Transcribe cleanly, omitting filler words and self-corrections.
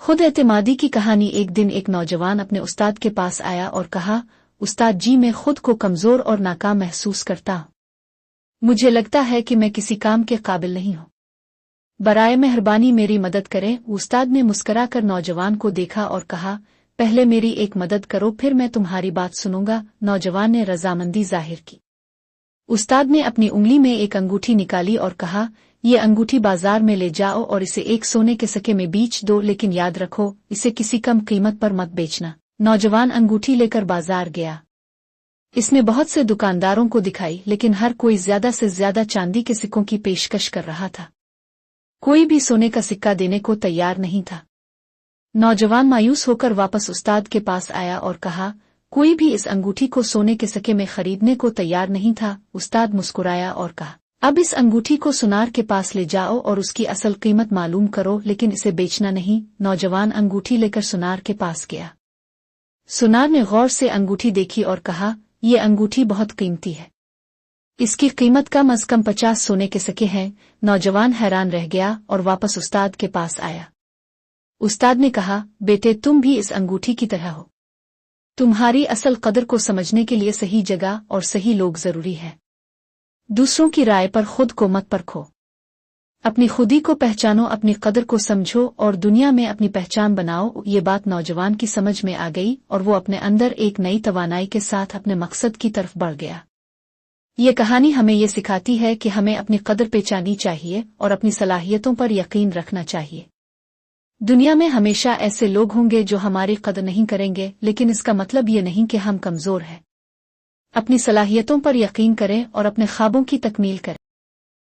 खुद एतमादी की कहानी। एक दिन एक नौजवान अपने उस्ताद के पास आया और कहा, उस्ताद जी, मैं खुद को कमजोर और नाकाम महसूस करता हूँ। मुझे लगता है कि मैं किसी काम के काबिल नहीं हूँ। बराए मेहरबानी मेरी मदद करें। उस्ताद ने मुस्कुराकर नौजवान को देखा और कहा, पहले मेरी एक मदद करो, फिर मैं तुम्हारी बात सुनूंगा। नौजवान ने रजामंदी जाहिर की। उस्ताद ने अपनी उंगली में एक अंगूठी निकाली और कहा, ये अंगूठी बाजार में ले जाओ और इसे एक सोने के सिक्के में बेच दो, लेकिन याद रखो, इसे किसी कम कीमत पर मत बेचना। नौजवान अंगूठी लेकर बाजार गया। इसने बहुत से दुकानदारों को दिखाई, लेकिन हर कोई ज्यादा से ज्यादा चांदी के सिक्कों की पेशकश कर रहा था। कोई भी सोने का सिक्का देने को तैयार नहीं था। नौजवान मायूस होकर वापस उस्ताद के पास आया और कहा, कोई भी इस अंगूठी को सोने के सिक्के में खरीदने को तैयार नहीं था। उस्ताद मुस्कुराया और कहा, अब इस अंगूठी को सुनार के पास ले जाओ और उसकी असल कीमत मालूम करो, लेकिन इसे बेचना नहीं। नौजवान अंगूठी लेकर सुनार के पास गया। सुनार ने गौर से अंगूठी देखी और कहा, ये अंगूठी बहुत कीमती है, इसकी कीमत कम अज कम 50 सोने के सिक्के हैं। नौजवान हैरान रह गया और वापस उस्ताद के पास आया। उस्ताद ने कहा, बेटे, तुम भी इस अंगूठी की तरह हो। तुम्हारी असल कदर को समझने के लिए सही जगह और सही लोग जरूरी है। दूसरों की राय पर खुद को मत परखो। अपनी खुदी को पहचानो, अपनी कदर को समझो और दुनिया में अपनी पहचान बनाओ। ये बात नौजवान की समझ में आ गई और वो अपने अंदर एक नई तवानाई के साथ अपने मकसद की तरफ बढ़ गया। ये कहानी हमें ये सिखाती है कि हमें अपनी कदर पहचाननी चाहिए और अपनी सलाहियतों पर यकीन रखना चाहिए। दुनिया में हमेशा ऐसे लोग होंगे जो हमारी कदर नहीं करेंगे, लेकिन इसका मतलब ये नहीं कि हम कमजोर हैं। अपनी सलाहियतों पर यकीन करें और अपने ख्वाबों की तकमील करें।